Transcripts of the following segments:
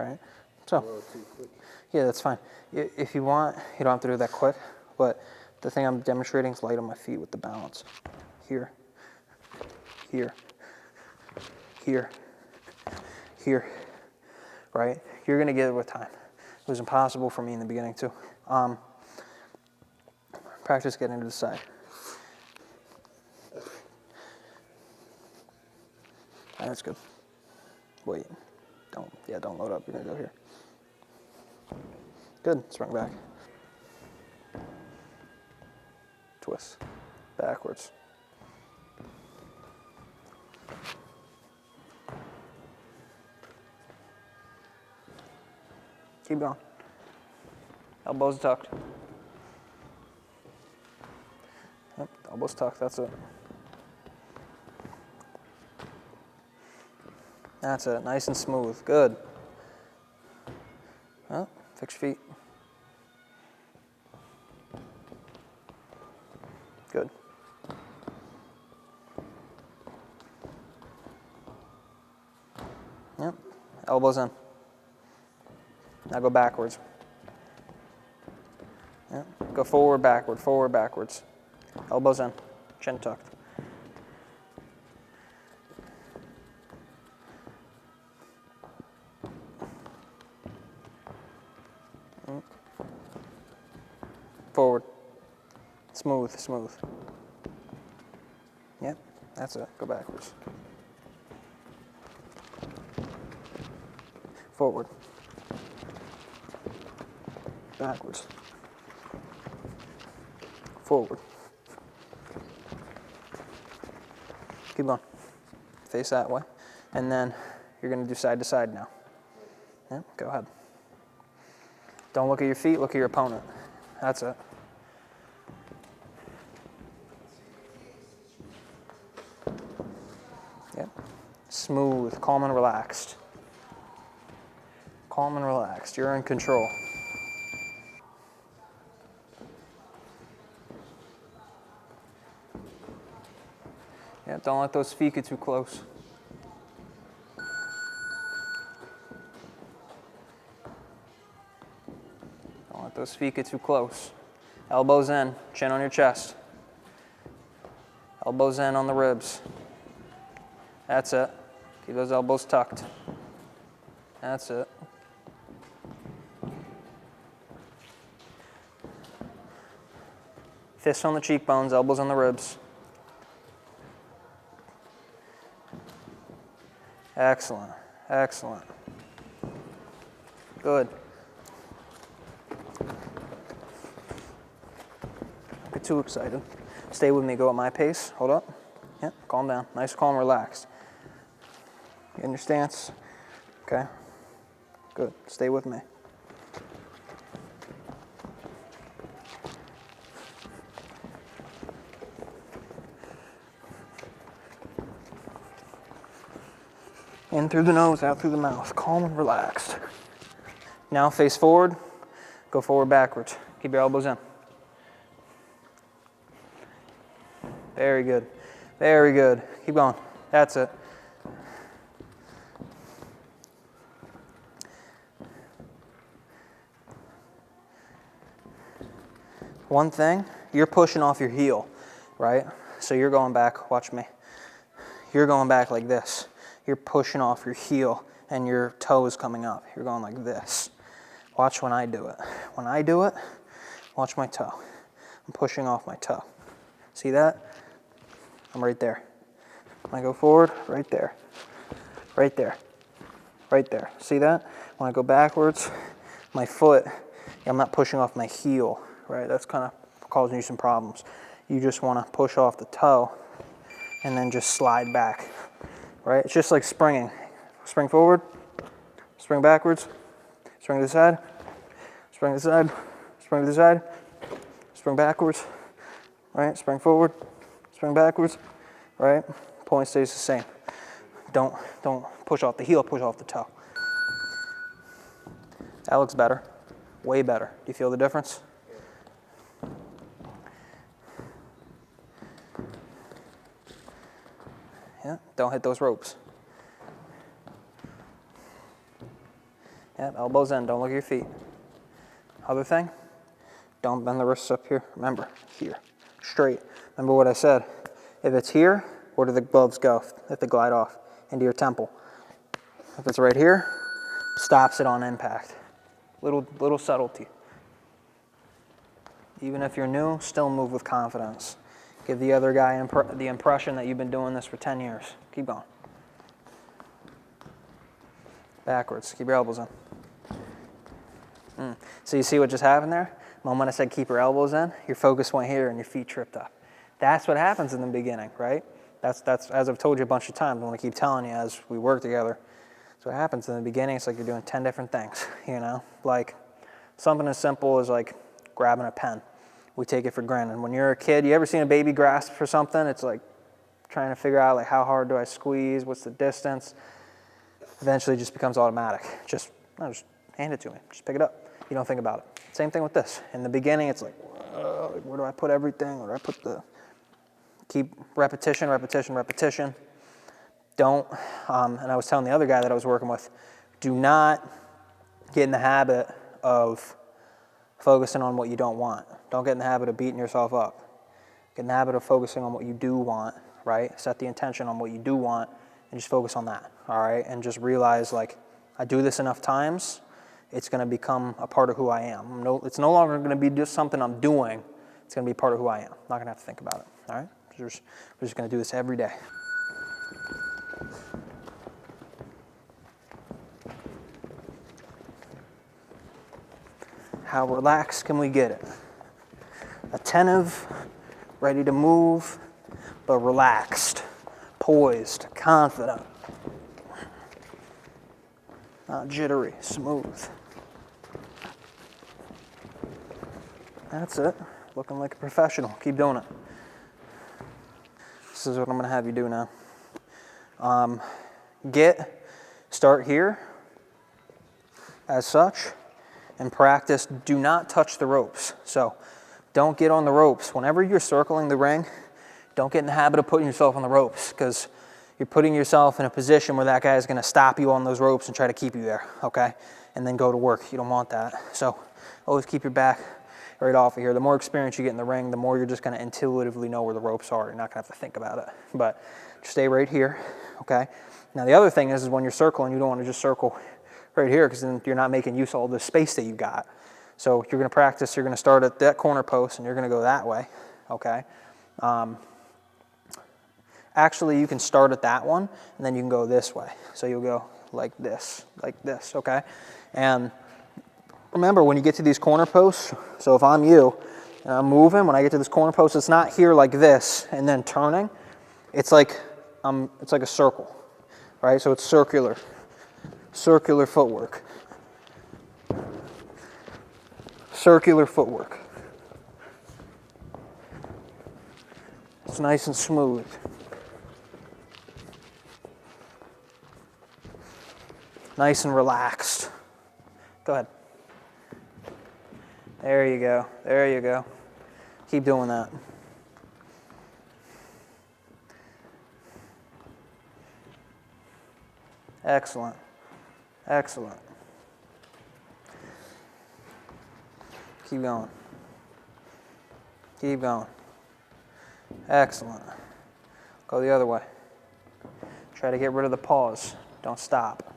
right? So, yeah, that's fine. If you want, you don't have to do that quick, but the thing I'm demonstrating is light on my feet with the balance. Here, here, here, here, right? You're gonna get it with time. It was impossible for me in the beginning too. Practice getting to the side. That's good. Wait, don't load up, you're gonna go here. Good, swing back. Twist, backwards. Keep going. Elbows tucked. Yep, elbows tucked, that's it. That's it, nice and smooth, good. Well, fix your feet. Good. Yep, elbows in. Now go backwards. Yep. Go forward, backwards. Elbows in, chin tucked. Forward. Smooth, smooth. Yep, that's it. Go backwards. Forward. Backwards. Forward. Keep going. Face that way. And then you're going to do side to side now. Yeah, go ahead. Don't look at your feet, look at your opponent. That's it. Yep. Smooth, calm and relaxed. Calm and relaxed. You're in control. Yeah, don't let those feet get too close. Don't let those feet get too close. Elbows in, chin on your chest. Elbows in on the ribs. That's it. Keep those elbows tucked. That's it. Fists on the cheekbones, elbows on the ribs. Excellent, excellent. Good. Don't get too excited. Stay with me, go at my pace. Hold up. Yeah, calm down. Nice, calm, relaxed. Get in your stance. Okay. Good. Stay with me. In through the nose, out through the mouth. Calm and relaxed. Now face forward. Go forward, backwards. Keep your elbows in. Very good. Very good. Keep going. That's it. One thing, you're pushing off your heel, right? So you're going back, watch me. You're going back like this. You're pushing off your heel and your toe is coming up. You're going like this. Watch when I do it. When I do it, watch my toe. I'm pushing off my toe. See that? I'm right there. When I go forward, right there. Right there. Right there. See that? When I go backwards, my foot, I'm not pushing off my heel, right? That's kind of causing you some problems. You just want to push off the toe and then just slide back, right? It's just like springing. Spring forward, spring backwards, spring to the side, spring to the side, spring to the side, spring backwards, right? Spring forward, spring backwards, right? Point stays the same. Don't push off the heel, push off the toe. That looks better, way better. Do you feel the difference? Yeah, don't hit those ropes. Yep, elbows in, don't look at your feet. Other thing, don't bend the wrists up here. Remember, here, straight. Remember what I said. If it's here, where do the gloves go if they glide off? Into your temple. If it's right here, stops it on impact. Little subtlety. Even if you're new, still move with confidence. Give the other guy the impression that you've been doing this for 10 years. Keep going. Backwards. Keep your elbows in. So you see what just happened there? The moment I said keep your elbows in, your focus went here and your feet tripped up. That's what happens in the beginning, right? That's as I've told you a bunch of times. I want to keep telling you as we work together. That's what happens in the beginning. It's like you're doing 10 different things, you know? Like something as simple as like grabbing a pen. We take it for granted. When you're a kid, you ever seen a baby grasp for something? It's like trying to figure out like how hard do I squeeze? What's the distance? Eventually it just becomes automatic. Just hand it to me. Just pick it up. You don't think about it. Same thing with this. In the beginning, it's like, where do I put everything? Where do I put the... Keep repetition, repetition, repetition. Don't, and I was telling the other guy that I was working with, do not get in the habit of focusing on what you don't want. Don't get in the habit of beating yourself up. Get in the habit of focusing on what you do want, right? Set the intention on what you do want and just focus on that, all right? And just realize, like, I do this enough times, it's going to become a part of who I am. It's no longer going to be just something I'm doing. It's going to be part of who I am. I'm not going to have to think about it, all right? We're just going to do this every day. How relaxed can we get it? Attentive, ready to move, but relaxed, poised, confident. Not jittery, smooth. That's it. Looking like a professional. Keep doing it. This is what I'm going to have you do now. Start here, as such, and practice. Do not touch the ropes. So don't get on the ropes. Whenever you're circling the ring, don't get in the habit of putting yourself on the ropes, because you're putting yourself in a position where that guy is going to stop you on those ropes and try to keep you there, okay? And then go to work. You don't want that. So always keep your back right off of here. The more experience you get in the ring, the more you're just going to intuitively know where the ropes are. You're not going to have to think about it. But stay right here, okay? Now the other thing is when you're circling, you don't want to just circle right here, because then you're not making use of all the space that you got. So you're going to practice. You're going to start at that corner post, and you're going to go that way, okay? Actually, you can start at that one, and then you can go this way. So you'll go like this, okay? And remember, when you get to these corner posts, so if I'm you and I'm moving, when I get to this corner post, it's not here like this and then turning. It's like a circle, right? So it's circular footwork. Circular footwork. It's nice and smooth. Nice and relaxed. Go ahead. There you go. There you go. Keep doing that. Excellent. Excellent. Keep going. Keep going. Excellent. Go the other way. Try to get rid of the pause. Don't stop.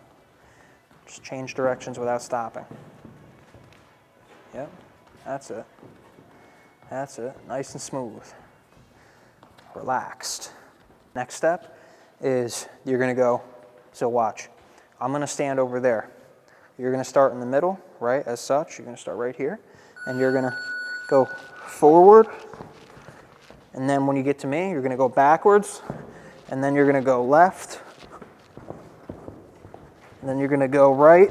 Just change directions without stopping. Yep. That's it. That's it. Nice and smooth. Relaxed. Next step is you're going to go, so watch. I'm going to stand over there. You're going to start in the middle, right, as such. You're going to start right here. And you're going to go forward. And then when you get to me, you're going to go backwards. And then you're going to go left. And then you're going to go right.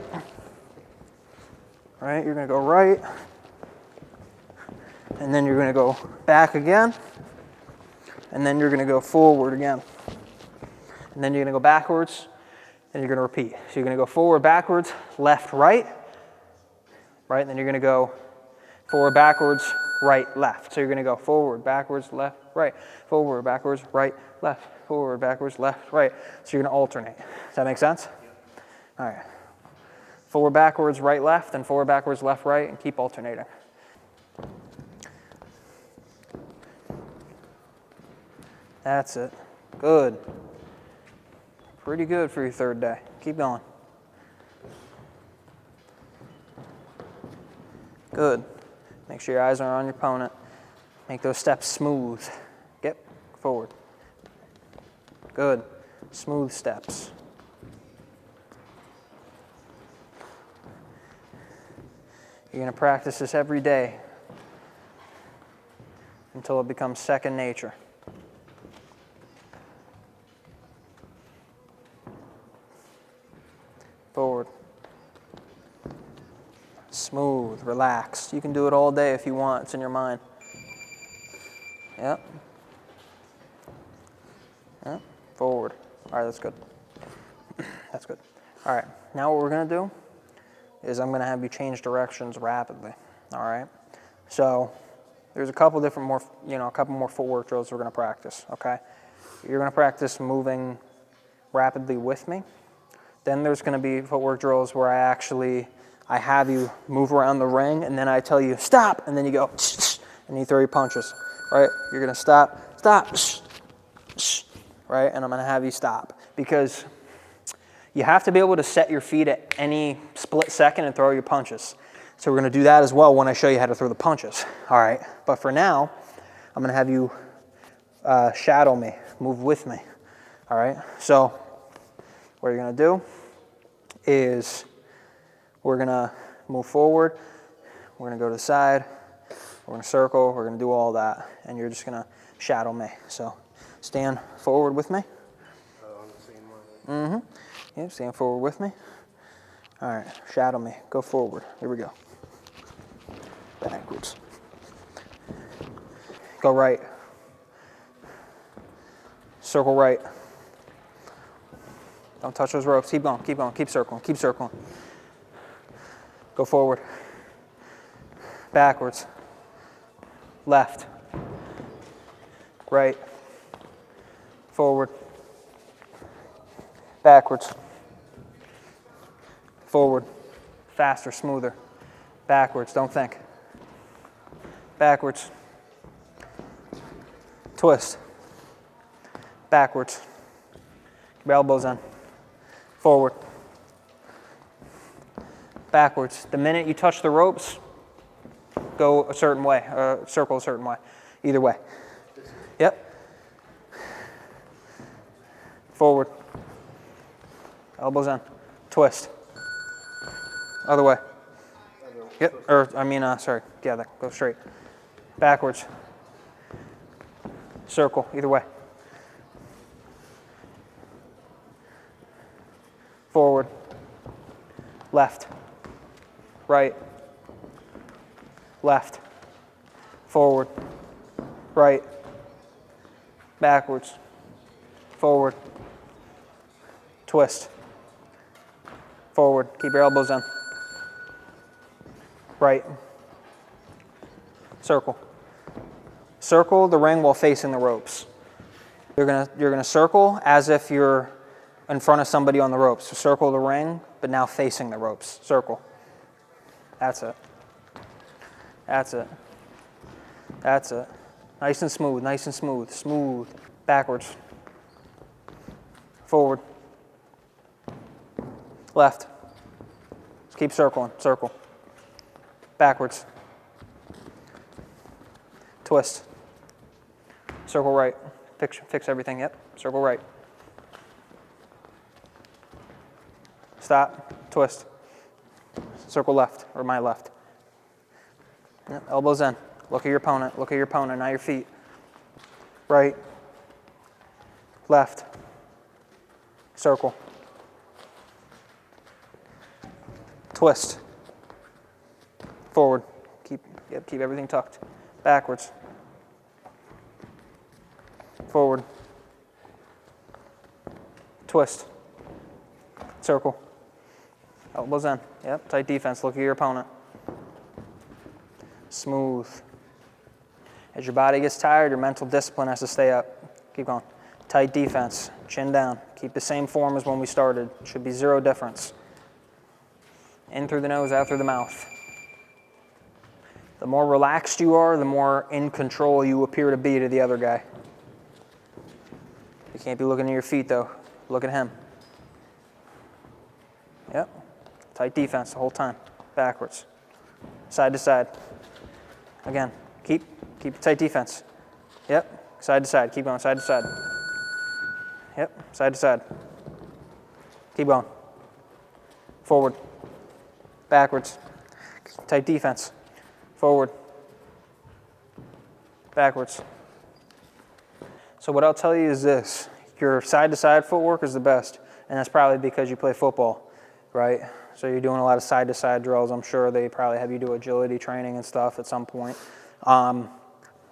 Right? You're going to go right. And then you're going to go back again. And then you're going to go forward again. And then you're going to go backwards. And you're going to repeat. So you're going to go forward, backwards, left, right. Right? And then you're going to go forward, backwards, right, left. So you're going to go forward, backwards, left, right. Forward, backwards, right, left. Forward, backwards, left, right. So you're going to alternate. Does that make sense? All right. Forward, backwards, right, left, and forward, backwards, left, right, and keep alternating. That's it. Good. Pretty good for your third day. Keep going. Good. Make sure your eyes are on your opponent. Make those steps smooth. Get forward. Good. Smooth steps. You're going to practice this every day until it becomes second nature. Forward. Smooth, relaxed. You can do it all day if you want. It's in your mind. Yep. Yep. Forward. All right, that's good. That's good. All right, now what we're going to do is I'm going to have you change directions rapidly. All right? So there's a couple different more, a couple more footwork drills we're going to practice, okay? You're going to practice moving rapidly with me. Then there's going to be footwork drills where I have you move around the ring, and then I tell you, stop, and then you go, and you throw your punches, right? You're going to stop, right? And I'm going to have you stop, because you have to be able to set your feet at any split second and throw your punches. So we're going to do that as well when I show you how to throw the punches, all right? But for now, I'm going to have you shadow me, move with me, all right? So what you're going to do is we're going to move forward, we're going to go to the side, we're going to circle, we're going to do all that, and you're just going to shadow me. So stand forward with me. On the same one. Mm-hmm. Yep, stand forward with me. All right, shadow me. Go forward. Here we go. Backwards. Go right. Circle right. Don't touch those ropes. Keep going, keep going, keep circling, keep circling. Go forward. Backwards. Left. Right. Forward. Backwards. Forward. Faster, smoother. Backwards, don't think. Backwards. Twist. Backwards. Keep your elbows in. Forward. Backwards. The minute you touch the ropes, go a certain way, circle a certain way. Either way. Yep. Forward. Elbows in. Twist. Other way. Yep. Sorry. Yeah, go straight. Backwards. Circle. Either way. Forward. Left. Right. Left. Forward. Right. Backwards. Forward. Twist. Forward. Keep your elbows in. Right. Circle. Circle the ring while facing the ropes. You're gonna circle as if you're in front of somebody on the ropes. So circle the ring, but now facing the ropes. Circle. That's it. That's it. That's it. Nice and smooth, nice and smooth. Smooth. Backwards. Forward. Left. Just keep circling. Circle. Backwards. Twist. Circle right. Fix everything. Yep. Circle right. Stop. Twist. Circle left, or my left. Yep. Elbows in. Look at your opponent. Look at your opponent, not your feet. Right. Left. Circle. Twist. Forward. Keep everything tucked. Backwards. Forward. Twist. Circle. Elbows in. Yep, tight defense. Look at your opponent. Smooth. As your body gets tired, your mental discipline has to stay up. Keep going. Tight defense. Chin down. Keep the same form as when we started. Should be zero difference. In through the nose, out through the mouth. The more relaxed you are, the more in control you appear to be to the other guy. You can't be looking at your feet though. Look at him. Yep. Tight defense the whole time. Backwards. Side to side. Again. Keep tight defense. Yep. Side to side. Keep going. Side to side. Yep. Side to side. Keep going. Forward. Backwards. Tight defense. Forward. Backwards. So what I'll tell you is this. Your side-to-side footwork is the best. And that's probably because you play football, right? So you're doing a lot of side-to-side drills. I'm sure they probably have you do agility training and stuff at some point.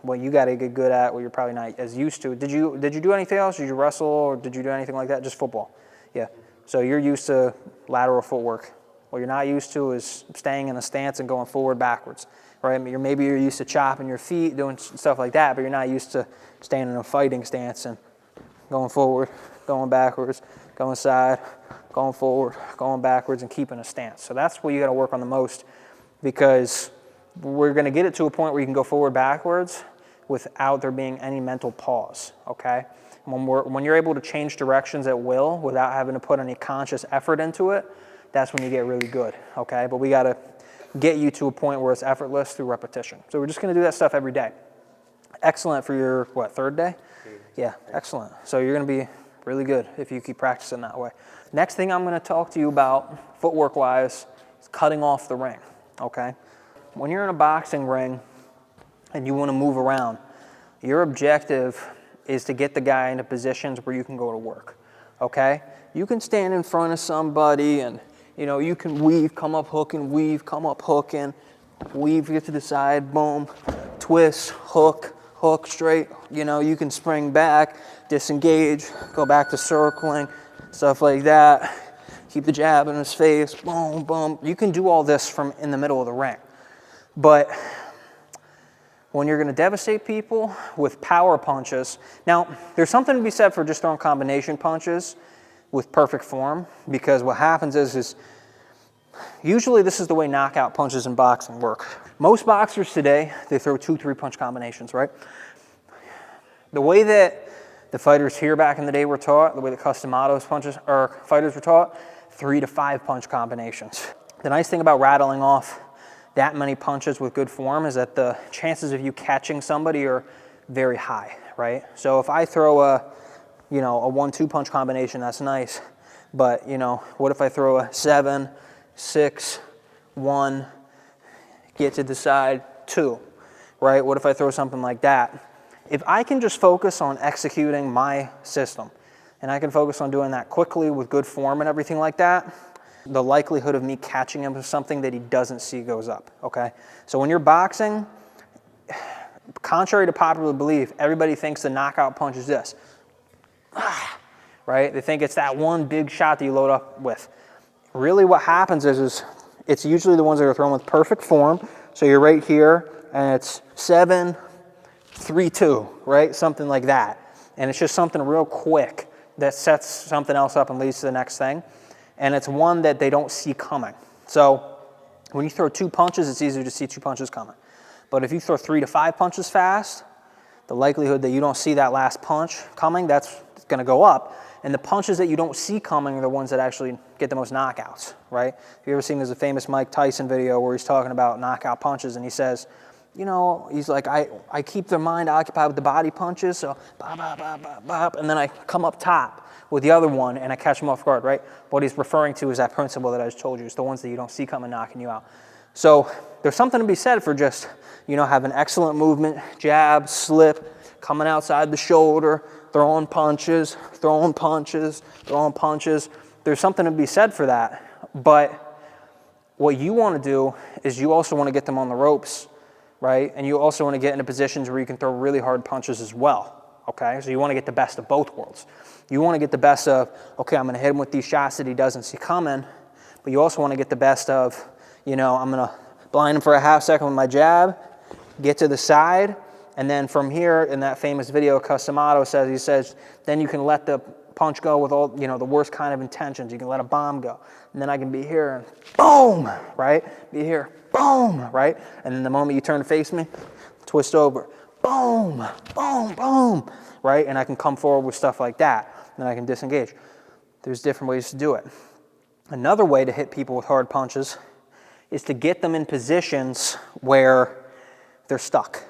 What you got to get good at, what you're probably not as used to. Did you do anything else? Did you wrestle or did you do anything like that? Just football. Yeah. So you're used to lateral footwork. What you're not used to is staying in a stance and going forward backwards, right? Maybe you're used to chopping your feet, doing stuff like that, but you're not used to staying in a fighting stance and going forward, going backwards, going side, going forward, going backwards, and keeping a stance. So that's what you got to work on the most, because we're going to get it to a point where you can go forward backwards without there being any mental pause, okay? When you're able to change directions at will without having to put any conscious effort into it, that's when you get really good, okay? But we got to get you to a point where it's effortless through repetition. So we're just going to do that stuff every day. Excellent for your, what, third day? Yeah, excellent. So you're going to be really good if you keep practicing that way. Next thing I'm going to talk to you about, footwork-wise, is cutting off the ring, okay? When you're in a boxing ring and you want to move around, your objective is to get the guy into positions where you can go to work, okay? You can stand in front of somebody and, you know, you can weave, come up hooking, weave, come up hooking, weave, get to the side, boom, twist, hook, hook straight. You know, you can spring back, disengage, go back to circling, stuff like that. Keep the jab in his face, boom, boom. You can do all this from in the middle of the ring. But when you're going to devastate people with power punches, now there's something to be said for just throwing combination punches with perfect form, because what happens is usually this is the way knockout punches in boxing work. Most boxers today, they throw 2-3 punch combinations, right? The way that the fighters here back in the day were taught, the way that Customados punches or fighters were taught, 3 to 5 punch combinations. The nice thing about rattling off that many punches with good form is that the chances of you catching somebody are very high, right? So if I throw a 1-2 punch combination, that's nice. But, what if I throw a 7, 6, 1, get to the side, 2, right? What if I throw something like that? If I can just focus on executing my system, and I can focus on doing that quickly with good form and everything like that, the likelihood of me catching him with something that he doesn't see goes up, okay? So when you're boxing, contrary to popular belief, everybody thinks the knockout punch is this. Right? They think it's that one big shot that you load up with. Really what happens is it's usually the ones that are thrown with perfect form. So you're right here, and it's 7, 3, 2, right? Something like that. And it's just something real quick that sets something else up and leads to the next thing. And it's one that they don't see coming. So when you throw 2 punches, it's easier to see 2 punches coming. But if you throw 3 to 5 punches fast, the likelihood that you don't see that last punch coming, that's going to go up. And the punches that you don't see coming are the ones that actually get the most knockouts, right? Have you ever seen, there's a famous Mike Tyson video where he's talking about knockout punches, and he says, he's like, I keep their mind occupied with the body punches, so bop, bop, bop, bop, bop, and then I come up top with the other one and I catch them off guard, right? What he's referring to is that principle that I just told you. It's the ones that you don't see coming knocking you out. So there's something to be said for just, having excellent movement, jab, slip, coming outside the shoulder, throwing punches, throwing punches, throwing punches. There's something to be said for that. But what you want to do is you also want to get them on the ropes, right? And you also want to get into positions where you can throw really hard punches as well, okay? So you want to get the best of both worlds. You want to get the best of, okay, I'm going to hit him with these shots that he doesn't see coming, but you also want to get the best of, I'm going to blind him for a half second with my jab, get to the side, and then from here, in that famous video, Customato says, then you can let the punch go with all, you know, the worst kind of intentions. You can let a bomb go. And then I can be here and boom, right? Be here, boom, right? And then the moment you turn to face me, twist over, boom, boom, boom, right? And I can come forward with stuff like that. And then I can disengage. There's different ways to do it. Another way to hit people with hard punches is to get them in positions where they're stuck.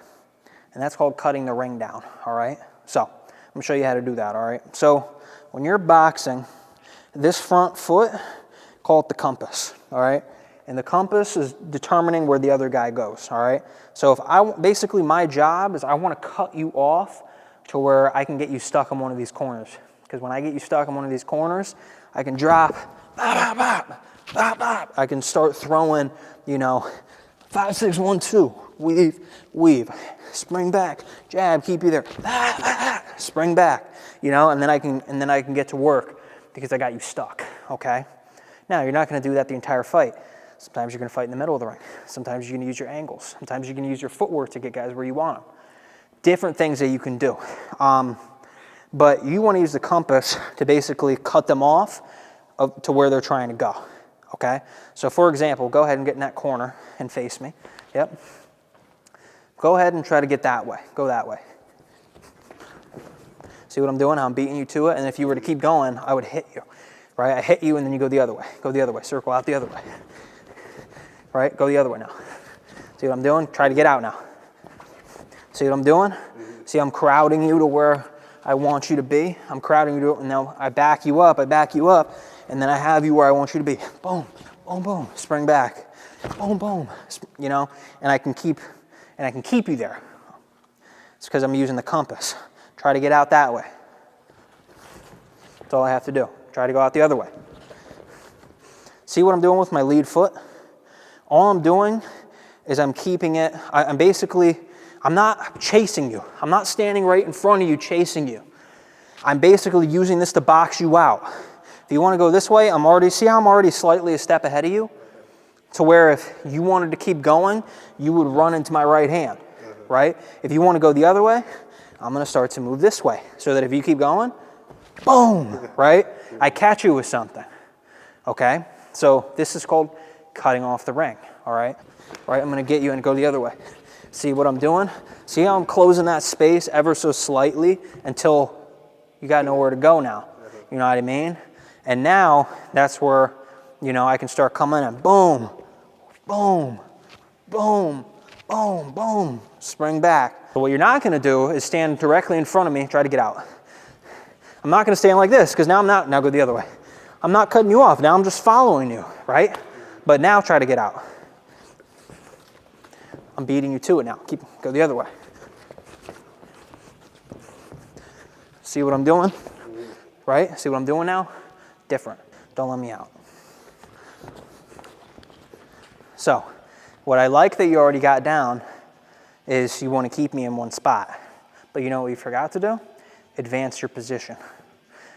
And that's called cutting the ring down, all right? So I'm gonna show you how to do that, all right? So when you're boxing, this front foot, call it the compass, all right? And the compass is determining where the other guy goes, all right? So if basically my job is I wanna cut you off to where I can get you stuck in one of these corners. Because when I get you stuck in one of these corners, I can drop, bop, bop, bop, bop. I can start throwing, you know, 5, 6, 1, 2, weave, weave, spring back, jab, keep you there, spring back, you know, and then I can get to work because I got you stuck, okay? Now, you're not gonna do that the entire fight. Sometimes you're gonna fight in the middle of the ring. Sometimes you're gonna use your angles. Sometimes you're gonna use your footwork to get guys where you want them. Different things that you can do. But you wanna use the compass to basically cut them off to where they're trying to go, okay? So for example, go ahead and get in that corner and face me, yep. Go ahead and try to get that way, go that way. See what I'm doing, how I'm beating you to it? And if you were to keep going, I would hit you, right? I hit you and then you go the other way, circle out the other way, right? Go the other way now. See what I'm doing? Try to get out now. See what I'm doing? See, I'm crowding you to where I want you to be. I'm crowding you to it, and now I back you up, and then I have you where I want you to be. Boom, boom, boom, spring back, boom, boom, you know, and I can keep you there. It's because I'm using the compass. Try to get out that way. That's all I have to do. Try to go out the other way. See what I'm doing with my lead foot? All I'm doing is I'm keeping it, I'm not chasing you. I'm not standing right in front of you chasing you. I'm basically using this to box you out. If you want to go this way, see how I'm already slightly a step ahead of you? To where if you wanted to keep going, you would run into my right hand, right? If you want to go the other way, I'm going to start to move this way. So that if you keep going, boom, right? I catch you with something, okay? So this is called cutting off the ring, all right? All right, I'm going to get you and go the other way. See what I'm doing? See how I'm closing that space ever so slightly until you got nowhere to go now. You know what I mean? And now that's where, you know, I can start coming and boom, boom, boom, boom, boom, spring back. But what you're not gonna do is stand directly in front of me, try to get out. I'm not gonna stand like this because now now go the other way. I'm not cutting you off, now I'm just following you, right? But now try to get out. I'm beating you to it now. Go the other way. See what I'm doing? Right? See what I'm doing now? Different. Don't let me out. So, what I like that you already got down is you want to keep me in one spot. But you know what you forgot to do? Advance your position.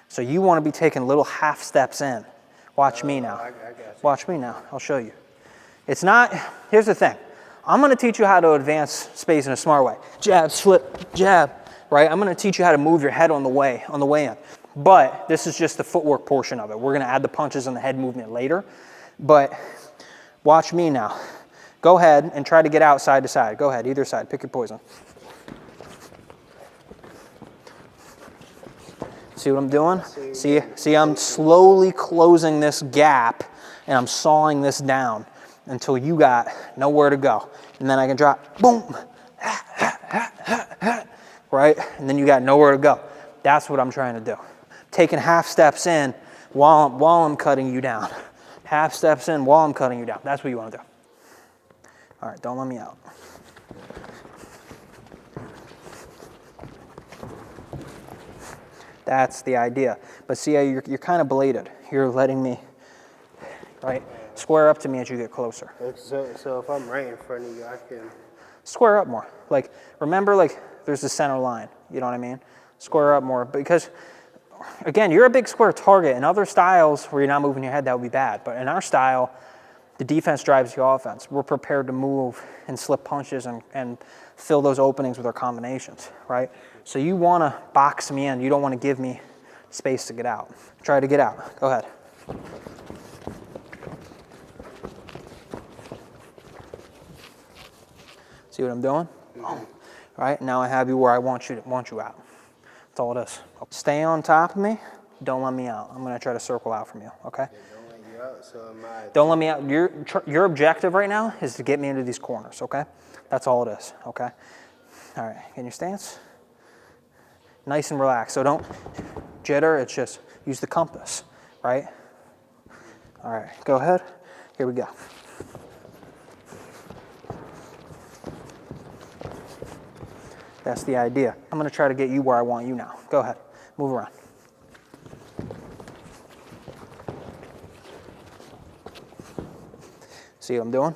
So you want to be taking little half steps in. Watch me now. I got you. Watch me now. I'll show you. It's not, here's the thing. I'm going to teach you how to advance space in a smart way. Jab, slip, jab, right? I'm going to teach you how to move your head on the way in. But this is just the footwork portion of it. We're going to add the punches and the head movement later. But watch me now. Go ahead and try to get out side to side. Go ahead, either side. Pick your poison. See what I'm doing? See, I'm slowly closing this gap and I'm sawing this down until you got nowhere to go. And then I can drop, boom, right? And then you got nowhere to go. That's what I'm trying to do. Taking half steps in while I'm cutting you down. Half steps in while I'm cutting you down. That's what you want to do. All right, don't let me out. That's the idea. But see how you're kind of bladed. You're letting me, right? Square up to me as you get closer. So if I'm right in front of you, I can... Square up more. Like, remember, like, there's the center line. You know what I mean? Square up more. Because, again, you're a big square target. In other styles where you're not moving your head, that would be bad. But in our style, the defense drives the offense. We're prepared to move and slip punches and fill those openings with our combinations, right? So you want to box me in. You don't want to give me space to get out. Try to get out. Go ahead. See what I'm doing? All right, now I have you where I want you out. That's all it is. Stay on top of me. Don't let me out. I'm going to try to circle out from you, okay? Yeah, don't let you out, so am I. Don't let me out. Your objective right now is to get me into these corners, okay? That's all it is, okay? All right, in your stance. Nice and relaxed. So don't jitter. It's just use the compass, right? All right, go ahead. Here we go. That's the idea. I'm going to try to get you where I want you now. Go ahead. Move around. See what I'm doing?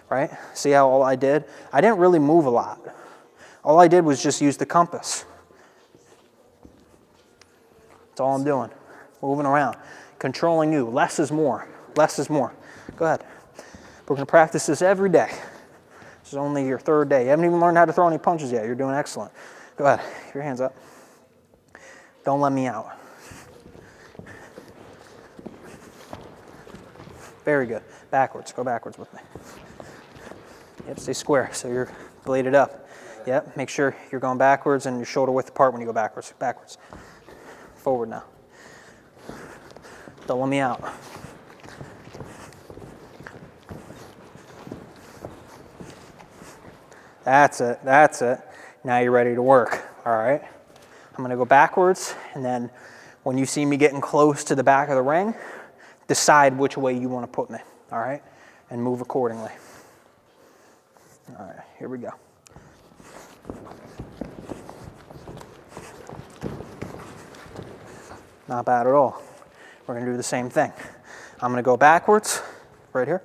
Right? See how all I did? I didn't really move a lot. All I did was just use the compass. That's all I'm doing. Moving around. Controlling you. Less is more. Less is more. Go ahead. We're going to practice this every day. This is only your third day. You haven't even learned how to throw any punches yet. You're doing excellent. Go ahead. Keep your hands up. Don't let me out. Very good. Backwards. Go backwards with me. Yep, stay square so you're bladed up. Yep, make sure you're going backwards and your shoulder width apart when you go backwards. Backwards. Forward now. Don't let me out. That's it, that's it. Now you're ready to work, all right? I'm gonna go backwards, and then when you see me getting close to the back of the ring, decide which way you wanna put me, all right? And move accordingly. All right, here we go. Not bad at all. We're gonna do the same thing. I'm gonna go backwards, right here.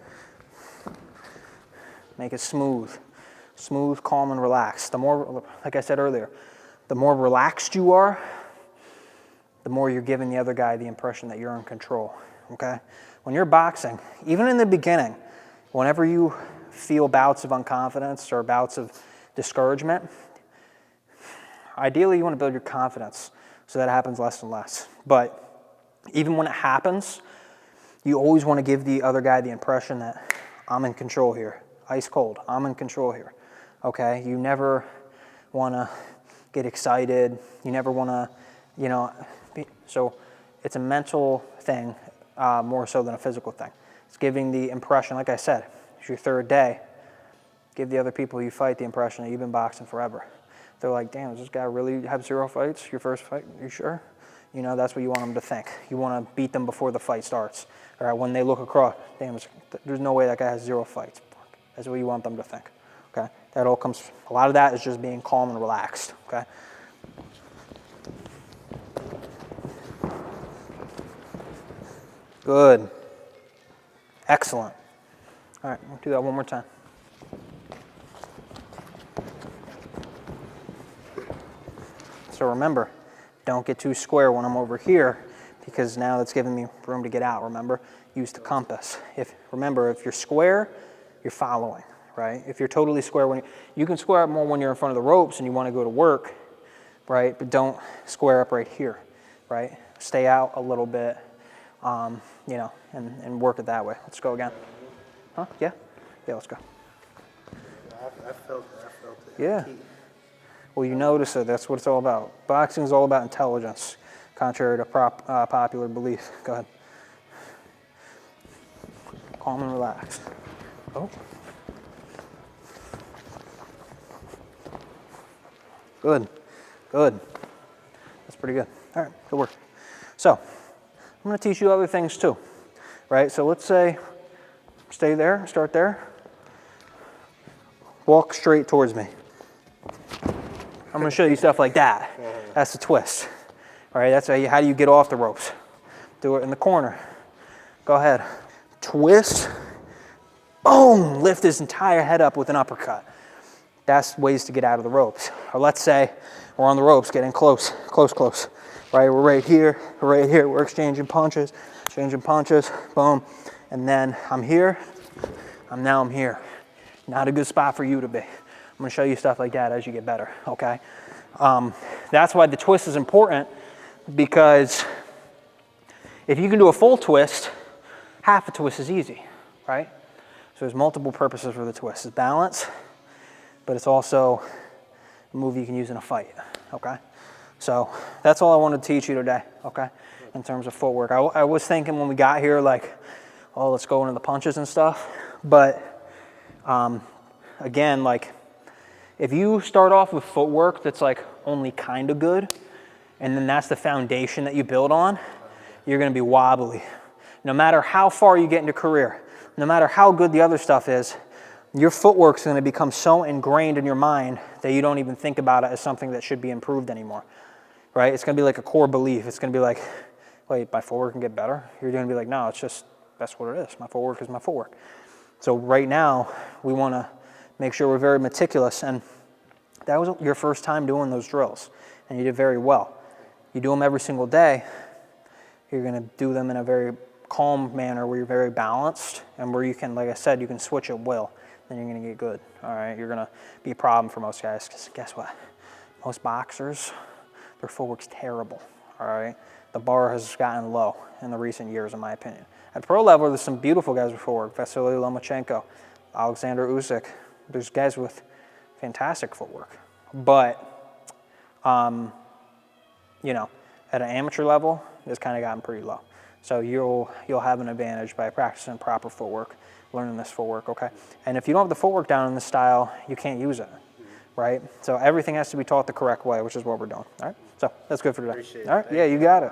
Make it smooth. Smooth, calm, and relaxed. The more, like I said earlier, the more relaxed you are, the more you're giving the other guy the impression that you're in control, okay? When you're boxing, even in the beginning, whenever you feel bouts of unconfidence or bouts of discouragement, ideally you want to build your confidence so that happens less and less. But even when it happens, you always want to give the other guy the impression that I'm in control here. Ice cold, I'm in control here. Okay, you never want to get excited. You never want to, you know, so it's a mental thing more so than a physical thing. It's giving the impression, like I said, it's your third day. Give the other people you fight the impression that you've been boxing forever. They're like, damn, does this guy really have 0 fights? Your first fight? Are you sure? You know, that's what you want them to think. You want to beat them before the fight starts. All right, when they look across, damn, there's no way that guy has 0 fights. That's what you want them to think. Okay, that all comes, a lot of that is just being calm and relaxed, okay? Good. Excellent. All right, we'll do that one more time. So remember, don't get too square when I'm over here because now that's giving me room to get out, remember? Use the compass. Remember, if you're square, you're following. Right? If you're totally square, you can square up more when you're in front of the ropes and you want to go to work, right? But don't square up right here, right? Stay out a little bit, you know, and work it that way. Let's go again. Huh? Yeah? Yeah, let's go. I felt it. Yeah. Well, you notice it. That's what it's all about. Boxing is all about intelligence, contrary to popular belief. Go ahead. Calm and relaxed. Oh. Good, good. That's pretty good. All right, good work. So, I'm gonna teach you other things too, right? So let's say, stay there, start there. Walk straight towards me. I'm gonna show you stuff like that. That's the twist. All right, that's how do you get off the ropes. Do it in the corner. Go ahead. Twist, boom, lift his entire head up with an uppercut. That's ways to get out of the ropes. Or let's say we're on the ropes, getting close, right? We're right here, we're exchanging punches, boom. And then I'm here, now I'm here. Not a good spot for you to be. I'm gonna show you stuff like that as you get better, okay? That's why the twist is important because if you can do a full twist, half a twist is easy, right? So there's multiple purposes for the twist. It's balance, but it's also a move you can use in a fight, okay? So that's all I wanted to teach you today, okay, in terms of footwork. I was thinking when we got here, like, oh, let's go into the punches and stuff. But again, like, if you start off with footwork that's like only kind of good, and then that's the foundation that you build on, you're going to be wobbly. No matter how far you get into career, no matter how good the other stuff is, your footwork's going to become so ingrained in your mind that you don't even think about it as something that should be improved anymore, right? It's going to be like a core belief. It's going to be like, wait, my footwork can get better? You're going to be like, no, it's just, that's what it is. My footwork is my footwork. So right now, we want to make sure we're very meticulous, and that was your first time doing those drills, and you did very well. You do them every single day, you're going to do them in a very calm manner where you're very balanced and where you can, like I said, you can switch at will. Then you're going to get good, all right? You're going to be a problem for most guys because guess what? Most boxers, their footwork's terrible, all right? The bar has gotten low in the recent years, in my opinion. At pro level, there's some beautiful guys with footwork. Vasily Lomachenko, Alexander Usyk. There's guys with fantastic footwork. But, you know, at an amateur level, it's kind of gotten pretty low. So you'll have an advantage by practicing proper footwork, learning this footwork, okay? And if you don't have the footwork down in this style, you can't use it, right? So everything has to be taught the correct way, which is what we're doing, all right? So that's good for today. Appreciate it. All right, yeah, you got it.